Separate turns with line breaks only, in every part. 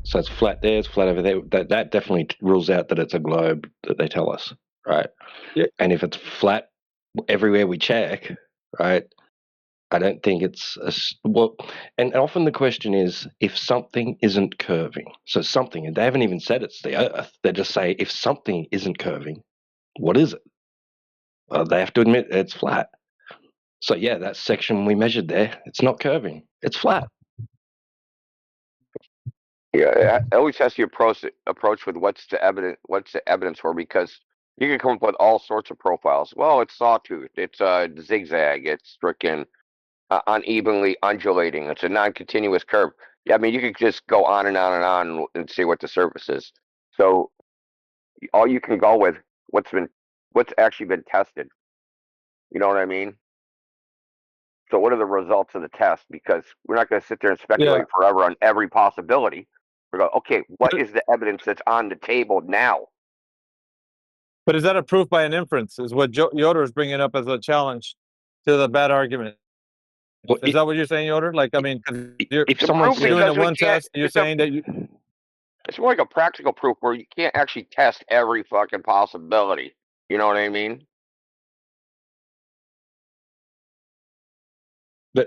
So it's flat there, it's flat over there. That definitely rules out that it's a globe that they tell us, right?
Yeah.
And if it's flat everywhere we check, right? I don't think it's well. And often the question is if something isn't curving. So something, and they haven't even said it's the Earth. They just say if something isn't curving, what is it? They have to admit it's flat. So yeah, that section we measured there, it's not curving. It's flat.
Yeah, I always has to approach with what's the evidence for, because you can come up with all sorts of profiles. Well, it's sawtooth, it's zigzag, it's freaking unevenly undulating, it's a non-continuous curve. Yeah, I mean you could just go on and on and on and see what the surface is. So all you can go with what's actually been tested. You know what I mean? So what are the results of the test? Because we're not going to sit there and speculate forever on every possibility. We're going, okay, what is the evidence that's on the table now?
But is that a proof by an inference? Is what Yoder is bringing up as a challenge to the bad argument?
Well,
is that what you're saying, Yoder? Like, I mean,
if someone's
doing a one test, you're saying that you.
It's more like a practical proof where you can't actually test every fucking possibility. You know what I mean?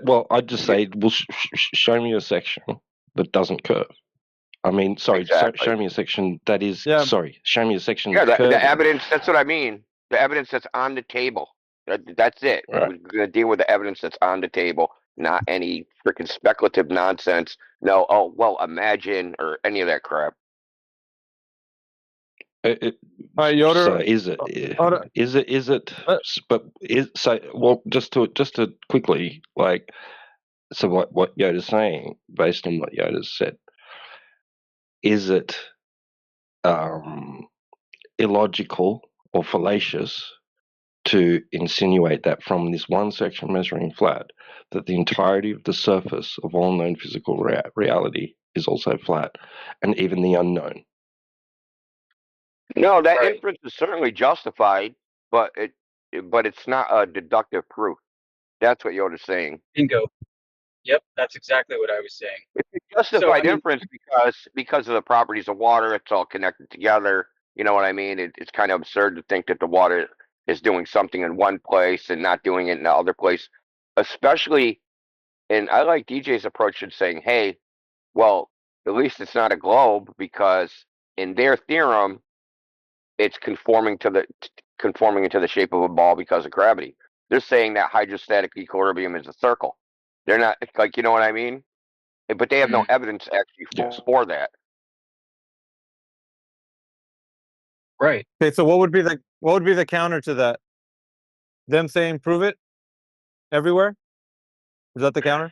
Well, I'd just say, well, show me a section that doesn't curve. I mean, sorry,
Exactly.
show me a section that is, sorry, show me a section
Yeah,
that's
the evidence, that's what I mean. The evidence that's on the table. That's it.
Right.
We're going to deal with the evidence that's on the table, not any freaking speculative nonsense. No, oh, well, imagine, or any of that crap.
Yoder,
so is it? But so? Well, just to quickly, like, so what Yoda's saying, based on what Yoda's said, is it illogical or fallacious to insinuate that from this one section measuring flat, that the entirety of the surface of all known physical reality is also flat, and even the unknown?
No, that inference is certainly justified, but it's not a deductive proof. That's what Yoda's saying.
Bingo. Yep, that's exactly what I was saying.
It's a justified inference because of the properties of water. It's all connected together. You know what I mean? It's kind of absurd to think that the water is doing something in one place and not doing it in the other place. Especially, and I like DJ's approach in saying, hey, well, at least it's not a globe, because in their theorem, it's conforming into the shape of a ball because of gravity. They're saying that hydrostatic equilibrium is a circle. They're not, like, you know what I mean? But they have no evidence actually for that.
Right.
Okay, so what would be the counter to that? Them saying prove it everywhere? Is that the counter?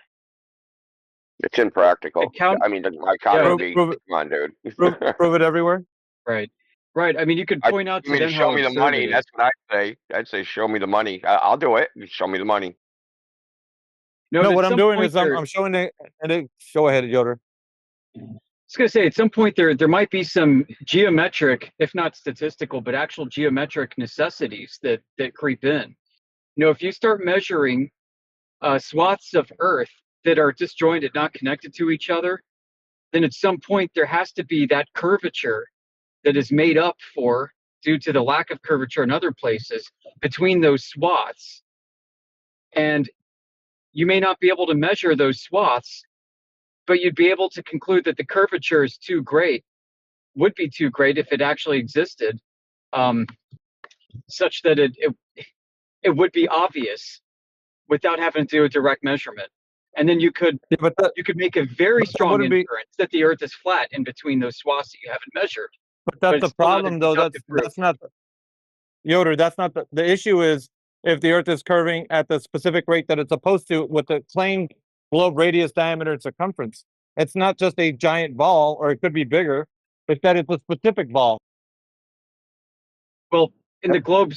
It's impractical. I mean, my counter would be, come on, dude.
prove it everywhere?
Right. Right. I mean, you could point out to them
show
how
me the money. That's what I'd say. I'd say, show me the money. I'll do it. Show me the money.
No, what I'm doing is I'm showing it. Go ahead, Yoder.
I was going to say, at some point there might be some geometric, if not statistical, but actual geometric necessities that creep in. You know, if you start measuring swaths of Earth that are disjointed, not connected to each other, then at some point there has to be that curvature that is made up for due to the lack of curvature in other places between those swaths. And you may not be able to measure those swaths, but you'd be able to conclude that the curvature is too great, would be too great if it actually existed, such that it would be obvious without having to do a direct measurement. And then you could make a very strong inference that the Earth is flat in between those swaths that you haven't measured.
But that's the problem, though. That's not Yoder. That's not the issue. Is if the Earth is curving at the specific rate that it's supposed to, with the claimed globe radius, diameter, and circumference. It's not just a giant ball, or it could be bigger, but that it's a specific ball.
Well, in the globe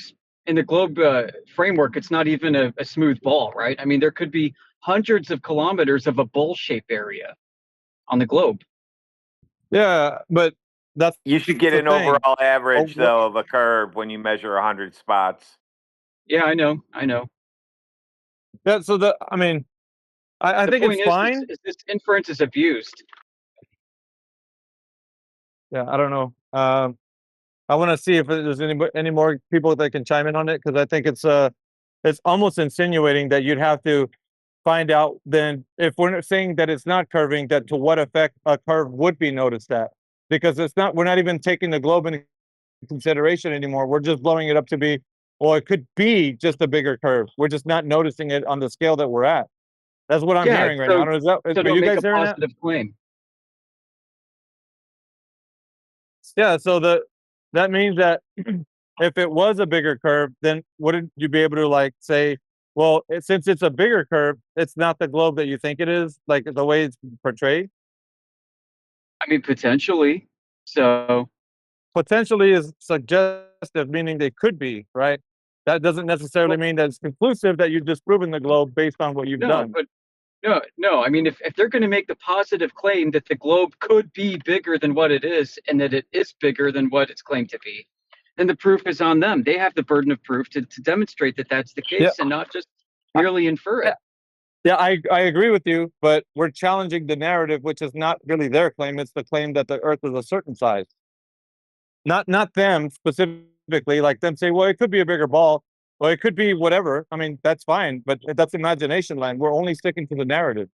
framework, it's not even a smooth ball, right? I mean, there could be hundreds of kilometers of a bowl-shaped area on the globe.
Yeah, but
you should get an overall average though of a curve when you measure 100 spots.
Yeah, I know.
Yeah, so I think it's fine.
Is this inference is abused.
Yeah, I don't know. I want to see if there's any more people that can chime in on it, because I think it's almost insinuating that you'd have to find out then, if we're not saying that it's not curving, that to what effect a curve would be noticed at, because we're not even taking the globe into consideration anymore. We're just blowing it up to be, well, it could be just a bigger curve. We're just not noticing it on the scale that we're at. That's what I'm hearing right now. I don't know,
So
are
don't
you
make
guys
a
hearing that?
positive claim.
Yeah, so that means that if it was a bigger curve, then wouldn't you be able to like say, well, since it's a bigger curve, it's not the globe that you think it is, like the way it's portrayed?
I mean, potentially. So
Potentially is suggestive, meaning they could be, right? That doesn't necessarily mean that it's conclusive that you've disproven the globe based on what you've
no,
done.
but no. I mean, if they're going to make the positive claim that the globe could be bigger than what it is, and that it is bigger than what it's claimed to be, then the proof is on them. They have the burden of proof to demonstrate that that's the case, and not just merely infer it.
Yeah, I agree with you, but we're challenging the narrative, which is not really their claim. It's the claim that the Earth is a certain size. Not them specifically, like them say, well, it could be a bigger ball, well, it could be whatever. I mean, that's fine, but that's imagination land. We're only sticking to the narrative.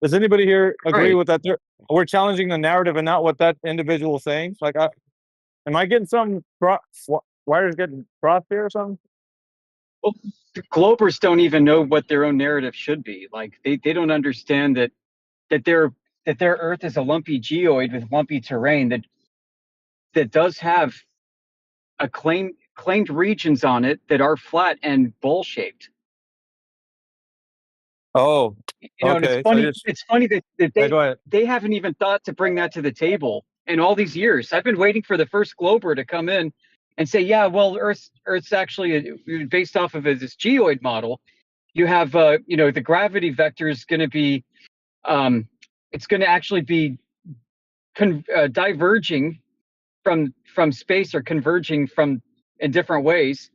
Does anybody here agree
Right.
with that? We're challenging the narrative and not what that individual is saying. Like, am I getting some wires getting crossed here or something?
Well, the Globers don't even know what their own narrative should be. Like they don't understand that their Earth is a lumpy geoid with lumpy terrain that does have a claimed regions on it that are flat and bowl shaped.
Oh,
And it's
okay.
funny.
So
It's funny that
yeah, go ahead.
they haven't even thought to bring that to the table in all these years. I've been waiting for the first Glober to come in and say, yeah, well, Earth's actually based off of this geoid model. You have, the gravity vector is going to be, it's going to actually be diverging from space, or converging from in different ways.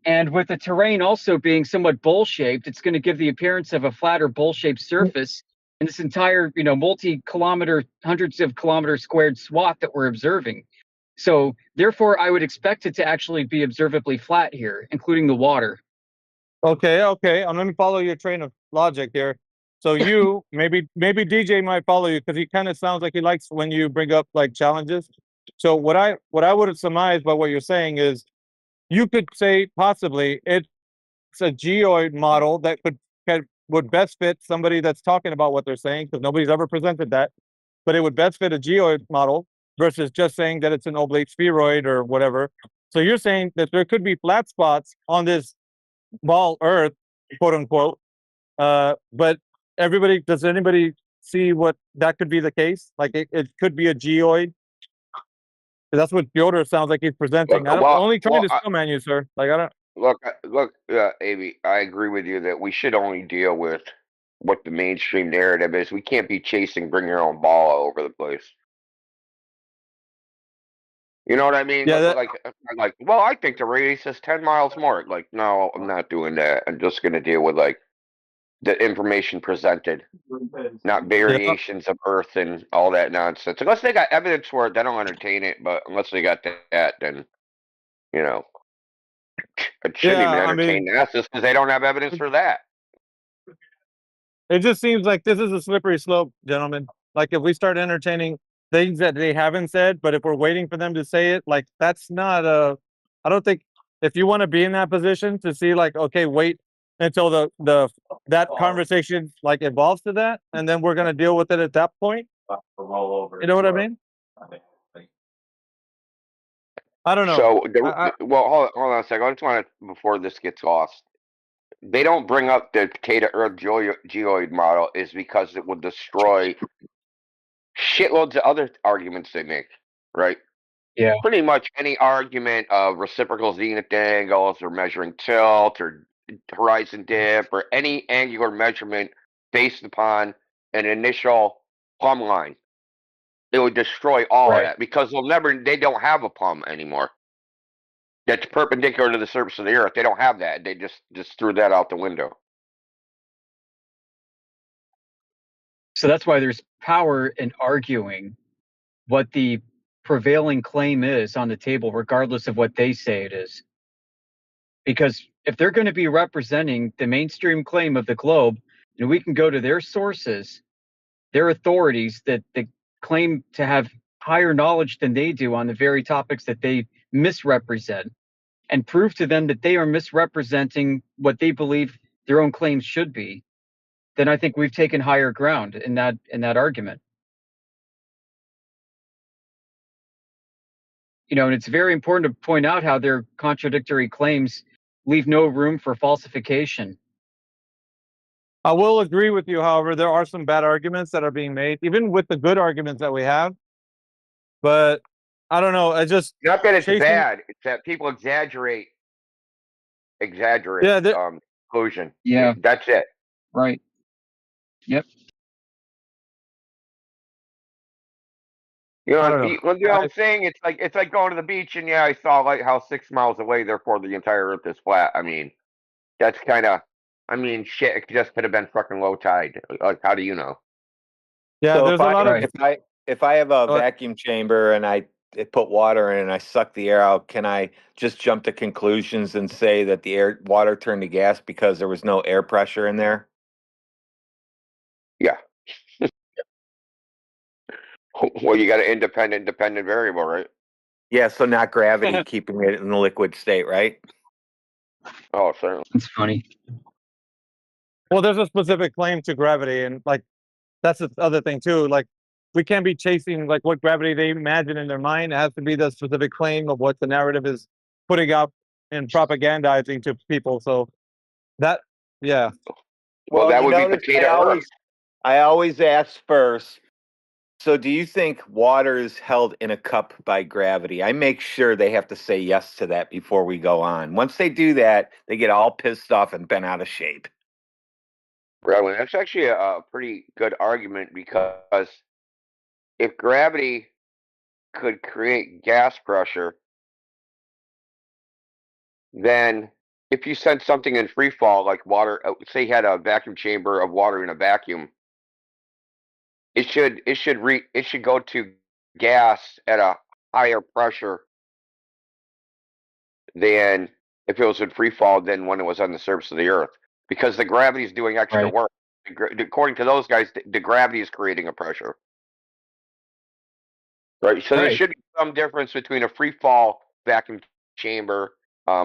And with the terrain also being somewhat bowl-shaped, it's going to give the appearance of a flatter bowl-shaped surface in this entire, multi-kilometer, hundreds of kilometers squared swath that we're observing. So therefore, I would expect it to actually be observably flat here, including the water.
Okay. Let me follow your train of logic here. So you maybe DJ might follow you, because he kind of sounds like he likes when you bring up like challenges. So what I would have surmised by what you're saying is, you could say possibly it's a geoid model that would best fit somebody that's talking about what they're saying, because nobody's ever presented that. But it would best fit a geoid model versus just saying that it's an oblate spheroid or whatever. So you're saying that there could be flat spots on this ball Earth, quote unquote. But does anybody see what that could be the case? Like it could be a geoid. That's what Yoder sounds like he's presenting.
Look,
I'm only trying to
I,
stillman you, sir. Like I don't.
look, Amy, I agree with you that we should only deal with what the mainstream narrative is. We can't be chasing bring your own ball all over the place. You know what I mean?
Yeah.
Like, well, I think the radius is 10 miles more. Like, no, I'm not doing that. I'm just going to deal with like the information presented, not
Yeah.
variations of Earth and all that nonsense. Unless they got evidence for it, they don't entertain it. But unless they got that, then you know, it shouldn't even
Yeah. I
entertain
mean,
that just because they don't have evidence for that.
it just seems like this is a slippery slope, gentlemen. Like if we start entertaining things that they haven't said, but if we're waiting for them to say it, like that's not I don't think, if you want to be in that position to see like, okay, wait until that conversation like evolves to that, and then we're gonna deal with it at that point. You know what I mean? I don't know.
So, well, hold on a second. I just want to, before this gets lost, they don't bring up the Theta Earth geoid model is because it would destroy shitloads of other arguments they make, right?
Yeah.
Pretty much any argument of reciprocal zenith angles or measuring tilt or horizon dip or any angular measurement based upon an initial plumb line. It would destroy all of
Right.
that because they don't have a plumb anymore. That's perpendicular to the surface of the earth. They don't have that. They just threw that out the window.
So that's why there's power in arguing what the prevailing claim is on the table, regardless of what they say it is. Because if they're going to be representing the mainstream claim of the globe, and we can go to their sources, their authorities that claim to have higher knowledge than they do on the very topics that they misrepresent, and prove to them that they are misrepresenting what they believe their own claims should be, then I think we've taken higher ground in that argument. And it's very important to point out how their contradictory claims leave no room for falsification.
I will agree with you, however, there are some bad arguments that are being made, even with the good arguments that we have. But I don't know. I just
not that it's bad; it's that people exaggerate.
Yeah,
Conclusion.
Yeah,
that's it.
Right. Yep.
I don't know.
I'm saying? It's like going to the beach and I saw a lighthouse 6 miles away. Therefore, the entire Earth is flat. I mean, that's kind of. I mean, shit. It just could have been fucking low tide. Like, how do you know?
Yeah,
So
there's a lot of.
if I have a vacuum chamber and I put water in and I suck the air out, can I just jump to conclusions and say that the water turned to gas because there was no air pressure in there?
Yeah. Well, you got an independent dependent variable, right?
Yeah, so not gravity keeping it in the liquid state, right?
Oh, certainly.
It's funny.
Well, there's a specific claim to gravity, and like that's the other thing too. Like we can't be chasing like what gravity they imagine in their mind. It has to be the specific claim of what the narrative is putting up and propagandizing to people. So that, yeah.
Well, that would be potato Earth.
I always ask first. So do you think water is held in a cup by gravity? I make sure they have to say yes to that before we go on. Once they do that, they get all pissed off and bent out of shape.
Really, that's actually a pretty good argument, because if gravity could create gas pressure, then if you sent something in free fall like water, say you had a vacuum chamber of water in a vacuum, it should go to gas at a higher pressure than if it was in free fall than when it was on the surface of the Earth, because the gravity is doing extra work. According to those guys, the gravity is creating a pressure. Right. So there should be some difference between a free fall vacuum chamber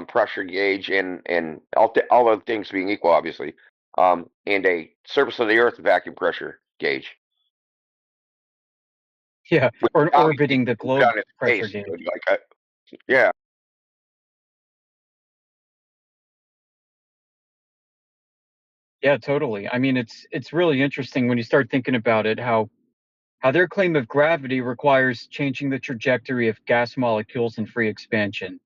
pressure gauge and all other things being equal, obviously, and a surface of the Earth vacuum pressure gauge.
Yeah, or orbiting the globe pressure gauge.
Yeah.
Yeah, totally. I mean, it's really interesting when you start thinking about it, how their claim of gravity requires changing the trajectory of gas molecules in free expansion.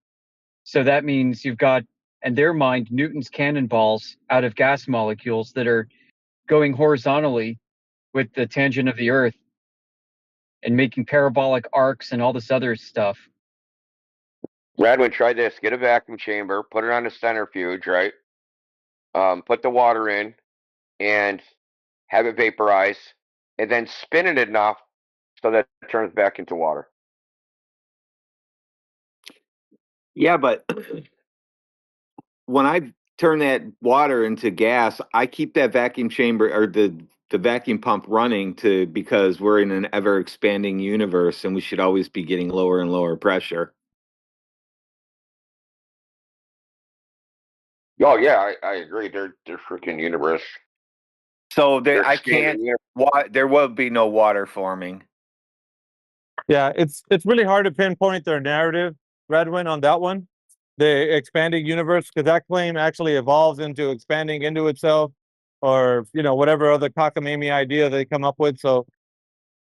So that means you've got, in their mind, Newton's cannonballs out of gas molecules that are going horizontally with the tangent of the Earth and making parabolic arcs and all this other stuff.
Radwin, try this. Get a vacuum chamber, put it on a centrifuge, right? Put the water in and have it vaporize, and then spin it enough so that it turns back into water.
Yeah, but when I turn that water into gas, I keep that vacuum chamber or the vacuum pump running because we're in an ever expanding universe and we should always be getting lower and lower pressure.
Oh yeah, I agree. They're freaking universe.
So there will be no water forming.
Yeah, it's really hard to pinpoint their narrative, Redwin, on that one. The expanding universe, because that claim actually evolves into expanding into itself, or whatever other cockamamie idea they come up with. So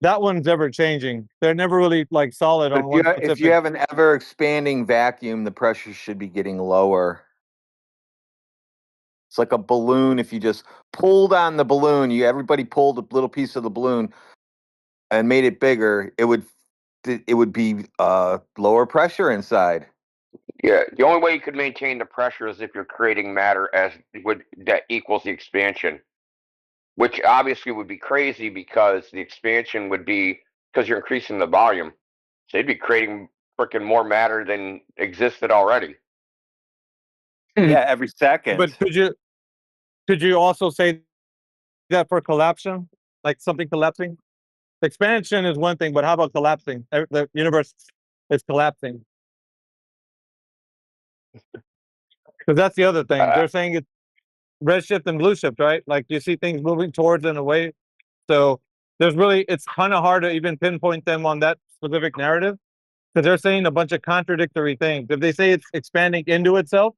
that one's ever changing. They're never really like solid on one specific.
If you have an ever expanding vacuum, the pressure should be getting lower. It's like a balloon. If you just pulled on the balloon, everybody pulled a little piece of the balloon and made it bigger, it would be lower pressure inside.
Yeah, the only way you could maintain the pressure is if you're creating matter that equals the expansion, which obviously would be crazy because the expansion would be because you're increasing the volume. So they'd be creating freaking more matter than existed already.
Yeah, every second.
But could you also say that for collapsing, like something collapsing? Expansion is one thing, but how about collapsing? The universe is collapsing. Because that's the other thing. They're saying it's redshift and blue shift, right? Like you see things moving towards and away. So it's kind of hard to even pinpoint them on that specific narrative because they're saying a bunch of contradictory things. If they say it's expanding into itself,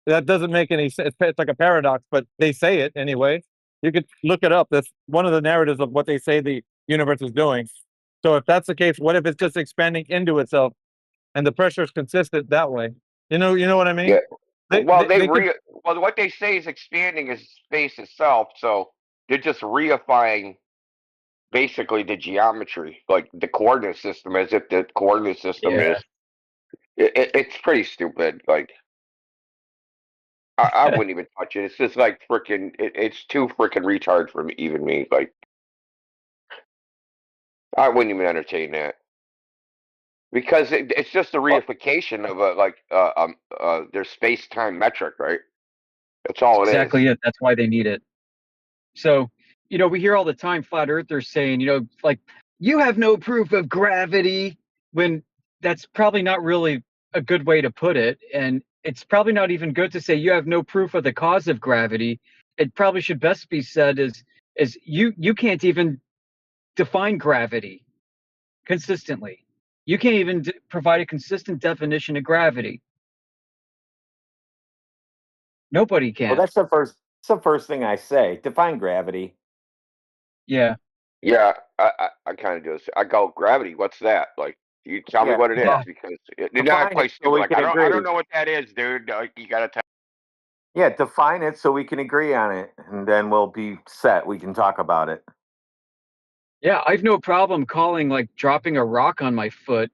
that doesn't make any sense. It's like a paradox, but they say it anyway. You could look it up. That's one of the narratives of what they say the universe is doing. So if that's the case, what if it's just expanding into itself and the pressure is consistent that way? You know what I mean?
Yeah.
They,
Well,
they, they could,
well, what they say is expanding is space itself, so they're just reifying basically the geometry, like the coordinate system, as if the coordinate system
Yeah.
is. It's pretty stupid. Like I wouldn't even touch it. It's just like freaking. It's too freaking retard for me, even me. Like I wouldn't even entertain that because it's just a reification of their space time metric, right? That's all it is.
Exactly it. That's why they need it. So, we hear all the time flat earthers saying, like, you have no proof of gravity, when that's probably not really a good way to put it. And it's probably not even good to say you have no proof of the cause of gravity. It probably should best be said as you can't even define gravity consistently. You can't even provide a consistent definition of gravity. Nobody can.
Well, that's the first thing I say. Define gravity.
Yeah.
Yeah, I kind of do. I go, gravity. What's that? Like, you tell me what it is, because I play
so we
like
can
I
agree.
don't know what that is, dude. Like, you gotta tell.
Yeah, define it so we can agree on it, and then we'll be set. We can talk about it.
Yeah, I've no problem calling like dropping a rock on my foot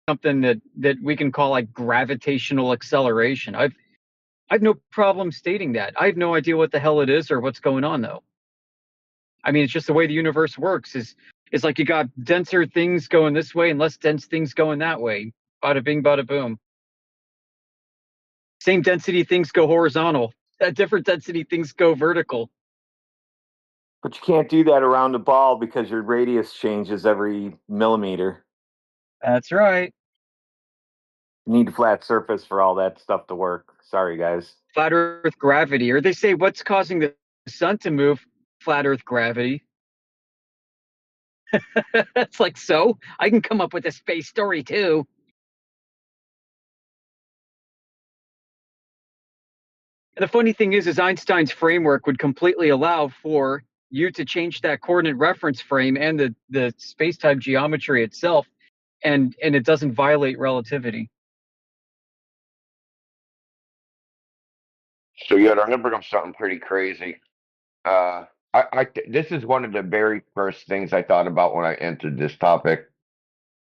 something that we can call like gravitational acceleration. I've no problem stating that. I have no idea what the hell it is or what's going on though. I mean, it's just the way the universe works. Is like you got denser things going this way and less dense things going that way. Bada bing, bada boom. Same density things go horizontal. At different density things go vertical.
But you can't do that around the ball because your radius changes every millimeter.
That's right.
You need a flat surface for all that stuff to work. Sorry, guys.
Flat Earth gravity. Or they say, what's causing the sun to move? Flat Earth gravity. It's like, so I can come up with a space story too. And the funny thing is Einstein's framework would completely allow for you to change that coordinate reference frame and the space-time geometry itself, and it doesn't violate relativity.
So yeah, I remember something pretty crazy. This is one of the very first things I thought about when I entered this topic.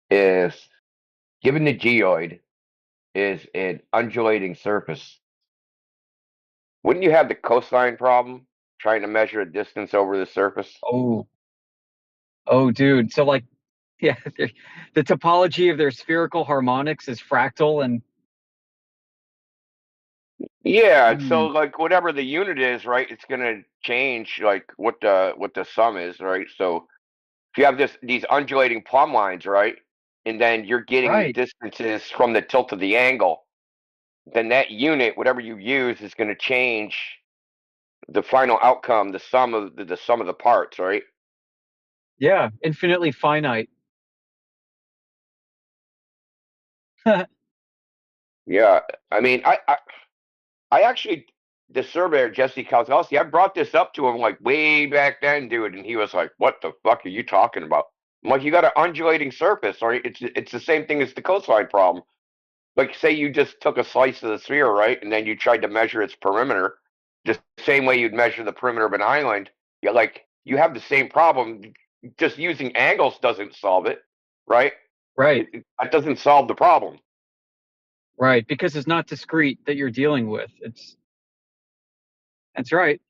Is given the geoid is an undulating surface, wouldn't you have the cosine problem trying to measure a distance over the surface?
Oh, dude. So like, yeah, the topology of their spherical harmonics is fractal, and
Yeah, so like whatever the unit is, right, it's gonna change like what the sum is, right? So if you have these undulating plumb lines, right, and then you're getting the
right,
distances from the tilt of the angle, then that unit, whatever you use, is gonna change the final outcome, the sum of the sum of the parts, right?
yeah, infinitely finite.
Yeah, I mean, I actually, the surveyor Jesse Kozlowski, I brought this up to him like way back then, dude, and he was like, "What the fuck are you talking about?" I'm like, "You got an undulating surface, right? It's the same thing as the coastline problem. Like, say you just took a slice of the sphere, right, and then you tried to measure its perimeter, just the same way you'd measure the perimeter of an island. Yeah, like you have the same problem. Just using angles doesn't solve it, right?
Right,
That doesn't solve the problem."
right, because it's not discrete that you're dealing with. That's right.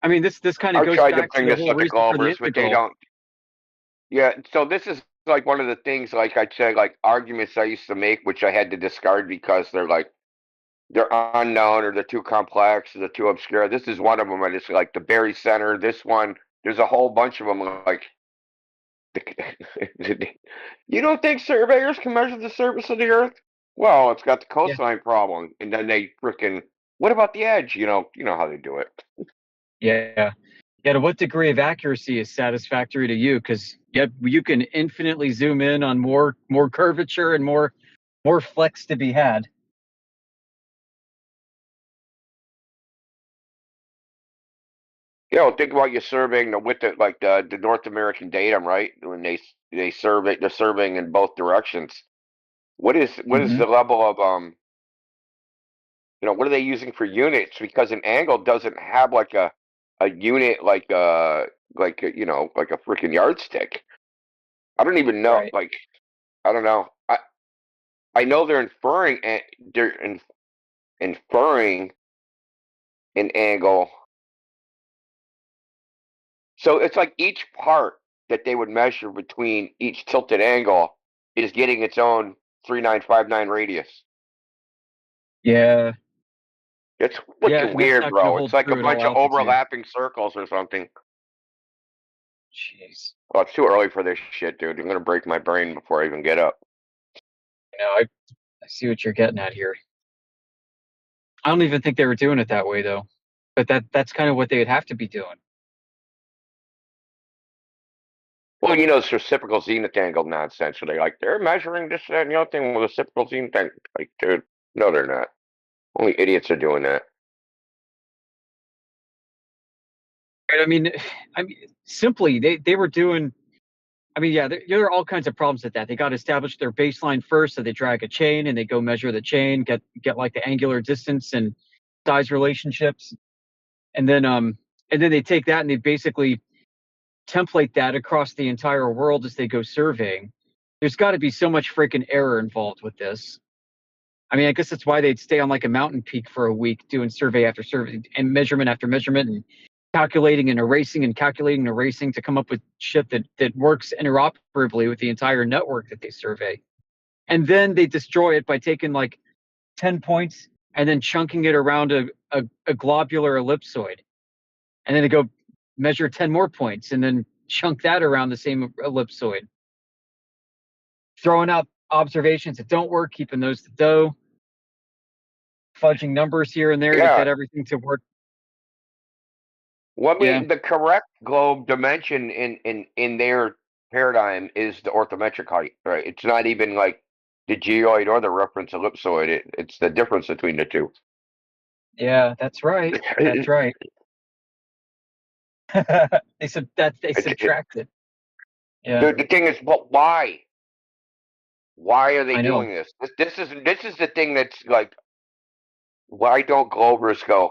I mean, this kind of
I've
goes
tried to
back to
bring
the
this
whole
up to
reason for the
Culver's, but they
integral.
don't. Yeah, so this is like one of the things, like I said, like arguments I used to make, which I had to discard because they're unknown or they're too complex or they're too obscure. This is one of them. I just like the Berry Center. This one, there's a whole bunch of them. Like, you don't think surveyors can measure the surface of the Earth? Well, it's got the
Yeah.
coastline problem, and then they freaking. What about the edge? You know how they do it.
Yeah. Yeah. To what degree of accuracy is satisfactory to you? Because you can infinitely zoom in on more curvature and more flex to be had.
You know, think about you surveying the width of like the North American datum, right? When they're surveying in both directions. What is
Hmm.
the level of what are they using for units? Because an angle doesn't have like a unit like a freaking yardstick. I don't even know.
Right.
Like I don't know. I know they're inferring an angle. So it's like each part that they would measure between each tilted angle is getting its own 3959 radius.
Yeah.
It's
Yeah.
wicked
And that's
weird,
not going to
bro.
hold
It's like a
true at all
bunch of
altitude.
overlapping circles or something.
Jeez.
Well, it's too early for this shit, dude. I'm gonna break my brain before I even get up.
I see what you're getting at here. I don't even think they were doing it that way though. But that's kind of what they would have to be doing.
Well, you know, it's reciprocal zenith angle nonsense. So they're measuring this, that, and the other thing with reciprocal zenith angle. Like, dude, no, they're not. Only idiots are doing that.
Right. I mean, simply they were doing. I mean, yeah, there are all kinds of problems with that. They got to establish their baseline first, so they drag a chain and they go measure the chain, get like the angular distance and size relationships, and then they take that and they basically template that across the entire world as they go surveying. There's got to be so much freaking error involved with this. I mean, I guess that's why they'd stay on like a mountain peak for a week doing survey after survey and measurement after measurement and calculating and erasing and calculating and erasing to come up with shit that works interoperably with the entire network that they survey. And then they destroy it by taking like 10 points and then chunking it around a globular ellipsoid. And then they go measure 10 more points and then chunk that around the same ellipsoid. Throwing out observations that don't work, keeping those that do, fudging numbers here and there to
Yeah.
get everything to work.
Well, I
Yeah.
mean, the correct globe dimension in their paradigm is the orthometric height, right? It's not even like the geoid or the reference ellipsoid. It's the difference between the two.
Yeah, that's right. That's right. They subtracted. Yeah,
The thing is, but why? Why are they
I know.
doing this? This is the thing that's like, why don't Globers go?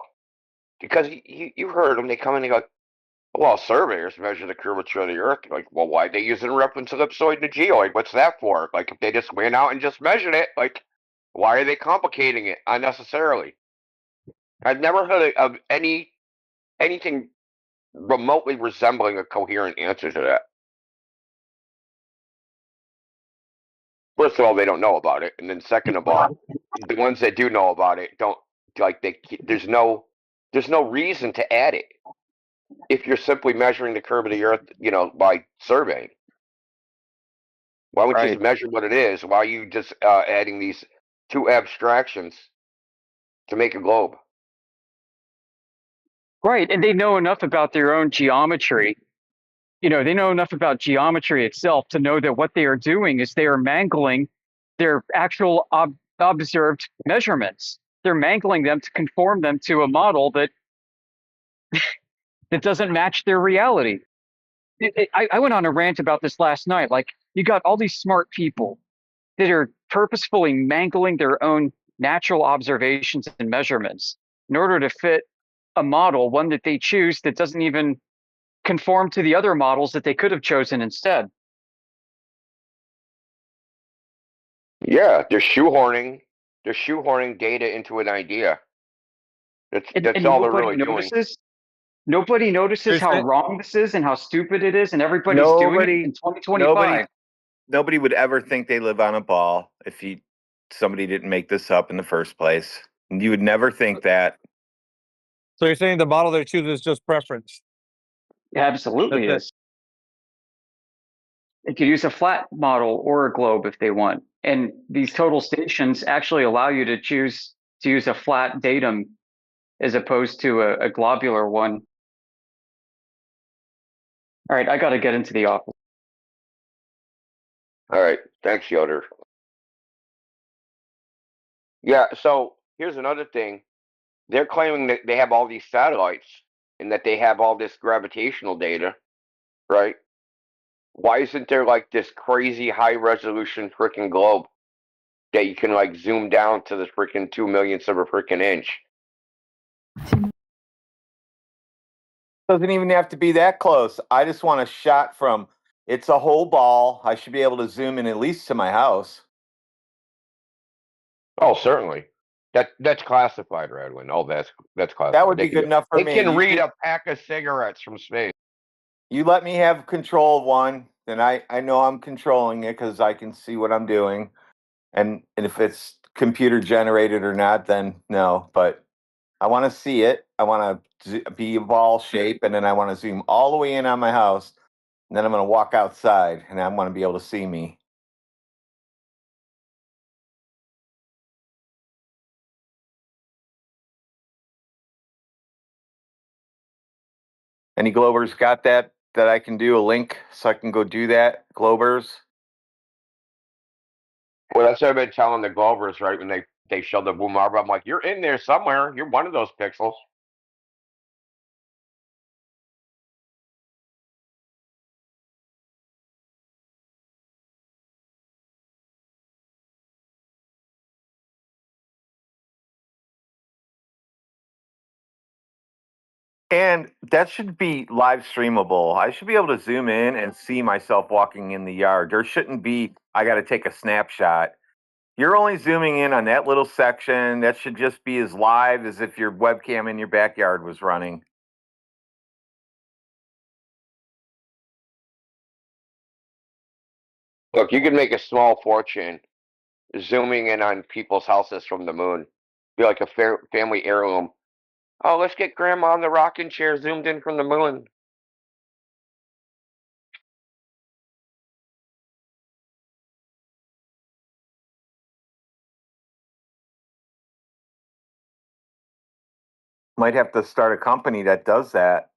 Because you heard them. They come in and go, well, surveyors measure the curvature of the Earth. Like, well, why they using reference ellipsoid and a geoid? What's that for? Like, if they just went out and just measured it, like, why are they complicating it unnecessarily? I've never heard of anything remotely resembling a coherent answer to that. First of all, they don't know about it, and then second of all, the ones that do know about it don't like they. There's no reason to add it if you're simply measuring the curve of the Earth, by surveying. Why wouldn't you
Right.
just measure what it is? Why are you just adding these two abstractions to make a globe?
Right, and they know enough about their own geometry. They know enough about geometry itself to know that what they are doing is they are mangling their actual observed measurements. They're mangling them to conform them to a model that doesn't match their reality. I went on a rant about this last night. Like, you got all these smart people that are purposefully mangling their own natural observations and measurements in order to fit a model, one that they choose that doesn't even conform to the other models that they could have chosen instead.
Yeah, they're shoehorning. They're shoehorning data into an idea. That's
And
all they're
nobody
really doing.
notices. Nobody notices how wrong this is and how stupid it is, and everybody's doing it in 2025.
Nobody would ever think they live on a ball if somebody didn't make this up in the first place. You would never think that.
So you're saying the model they choose is just preference?
It absolutely is. They could use a flat model or a globe if they want. And these total stations actually allow you to choose to use a flat datum as opposed to a globular one. All right, I got to get into the office.
All right, thanks, Yoder. Yeah, so here's another thing. They're claiming that they have all these satellites and that they have all this gravitational data, right? Why isn't there like this crazy high resolution freaking globe that you can like zoom down to the freaking 2 millionths of a freaking inch?
Doesn't even have to be that close. I just want a shot from, it's a whole ball. I should be able to zoom in at least to my house.
Oh, certainly. That's classified, Radwin. Oh, that's classified.
That would be good enough for me.
They can read a pack of cigarettes from space.
You let me have control of one, then I know I'm controlling it because I can see what I'm doing. And if it's computer generated or not, then no. But I want to see it. I want to be a ball shape, and then I want to zoom all the way in on my house. And then I'm going to walk outside, and I want to be able to see me. Any Globers got that I can do a link so I can go do that? Globers?
Well, that's what I've been telling the Glovers, right? When they show the boom marble, I'm like, you're in there somewhere. You're one of those pixels.
And that should be live streamable. I should be able to zoom in and see myself walking in the yard. There shouldn't be, I got to take a snapshot. You're only zooming in on that little section. That should just be as live as if your webcam in your backyard was running.
Look, you can make a small fortune zooming in on people's houses from the moon. Be like a family heirloom. Oh, let's get grandma on the rocking chair zoomed in from the moon.
Might have to start a company that does that.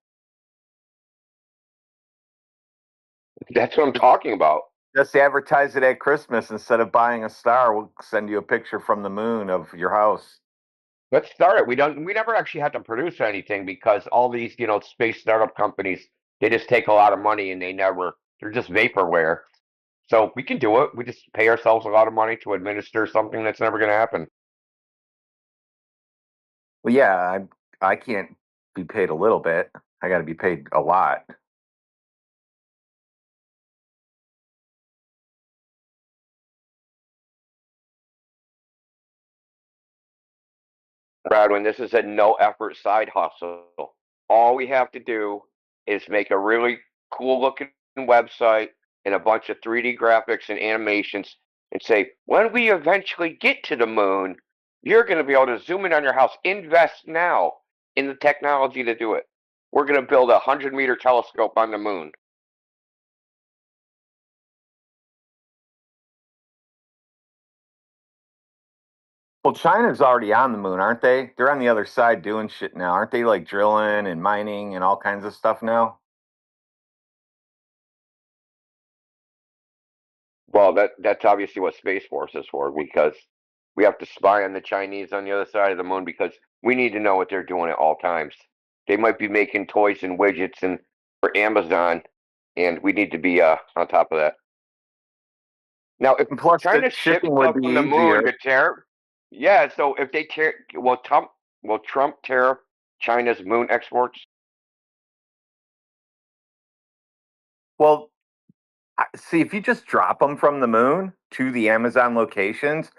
That's what I'm talking about.
Just advertise it at Christmas. Instead of buying a star, we'll send you a picture from the moon of your house.
Let's start it. We never actually had to produce anything because all these, space startup companies, they just take a lot of money and they're just vaporware. So we can do it. We just pay ourselves a lot of money to administer something that's never going to happen.
Well, yeah, I can't be paid a little bit. I got to be paid a lot.
Bradwin, this is a no effort side hustle. All we have to do is make a really cool looking website and a bunch of 3D graphics and animations and say, when we eventually get to the moon, you're going to be able to zoom in on your house. Invest now in the technology to do it. We're going to build a 100-meter telescope on the moon.
Well, China's already on the moon, aren't they? They're on the other side doing shit now. Aren't they like drilling and mining and all kinds of stuff now?
Well, that's obviously what Space Force is for, because we have to spy on the Chinese on the other side of the moon because we need to know what they're doing at all times. They might be making toys and widgets and for Amazon, and we need to be on top of that. Now, if
Plus,
China
the
ships
shipping
stuff
would be
from the moon
easier.
to tariff, yeah. So if they will Trump tariff China's moon exports?
Well, see, if you just drop them from the moon to the Amazon locations,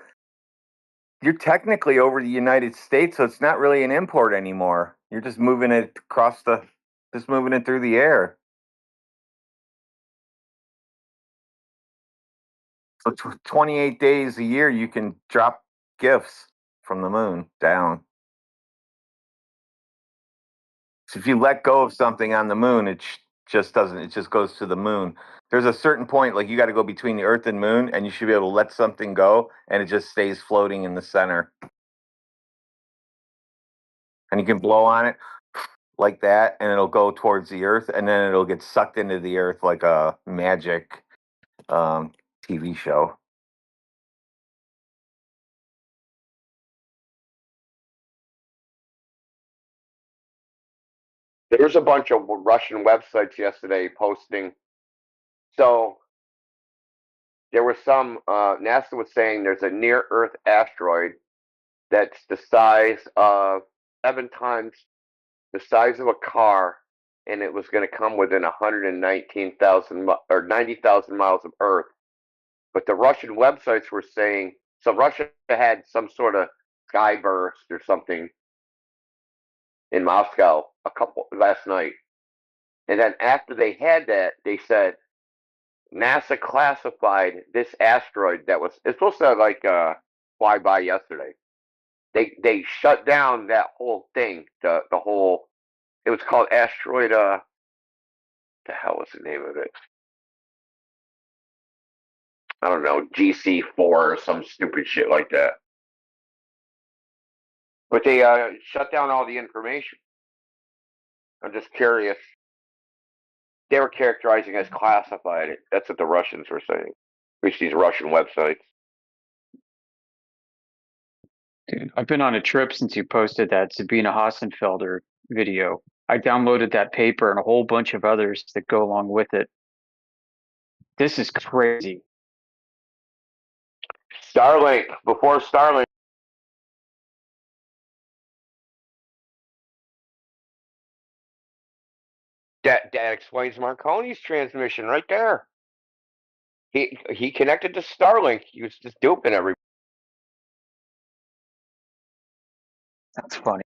you're technically over the United States, so it's not really an import anymore. You're just moving it across the Just moving it through the air. So 28 days a year, you can drop gifts from the moon down. So if you let go of something on the moon, it just doesn't. It just goes to the moon. There's a certain point, like you got to go between the Earth and Moon, and you should be able to let something go, and it just stays floating in the center. And you can blow on it like that, and it'll go towards the Earth, and then it'll get sucked into the Earth like a magic TV show.
There was a bunch of Russian websites yesterday posting. So there was some, NASA was saying there's a near Earth asteroid that's the size of 7 times the size of a car, and it was going to come within 119,000 or 90,000 miles of Earth. But the Russian websites were saying, so Russia had some sort of sky burst or something in Moscow last night. And then after they had that, they said NASA classified this asteroid it's supposed to like fly by yesterday. They shut down that whole thing, the whole. It was called asteroid. The hell was the name of it? I don't know, GC4 or some stupid shit like that. But they shut down all the information. I'm just curious. They were characterizing as classified. That's what the Russians were saying. Which these Russian websites.
Dude, I've been on a trip since you posted that Sabina Hassenfelder video. I downloaded that paper and a whole bunch of others that go along with it. This is crazy.
Starlink, before Starlink. That explains Marconi's transmission right there. He connected to Starlink. He was just duping everybody.
That's funny.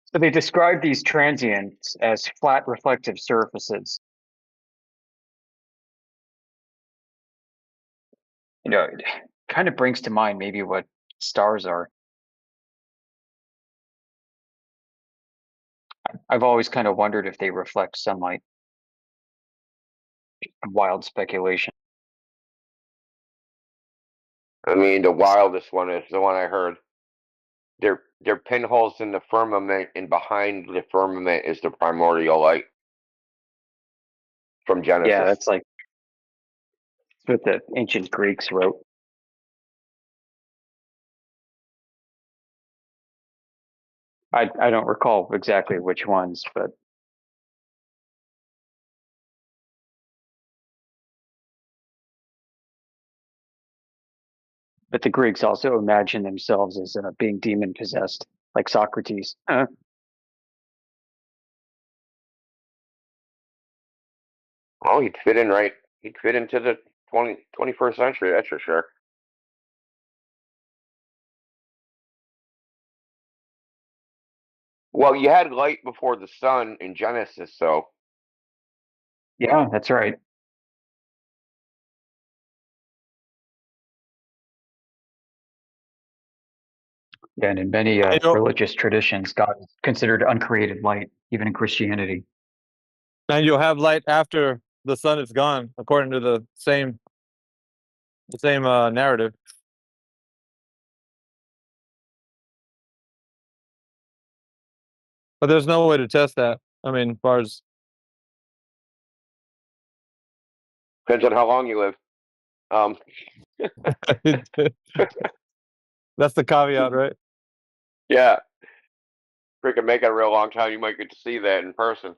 So they describe these transients as flat reflective surfaces. You know, it kind of brings to mind maybe what stars are. I've always kind of wondered if they reflect sunlight. Wild speculation.
I mean, the wildest one is the one I heard. They're pinholes in the firmament, and behind the firmament is the primordial light from Genesis.
Yeah, that's like what the ancient Greeks wrote. I don't recall exactly which ones, but the Greeks also imagined themselves as being demon possessed, like Socrates.
Well, he'd fit in right. He'd fit into the 21st century, that's for sure. Well, you had light before the sun in Genesis, so.
Yeah, that's right. Yeah, and in many religious traditions, God is considered uncreated light, even in Christianity.
And you'll have light after the sun is gone, according to the same narrative. But there's no way to test that. I mean, as far as
Depends on how long you live.
that's the caveat, right?
Yeah. Freaking make it a real long time, you might get to see that in person.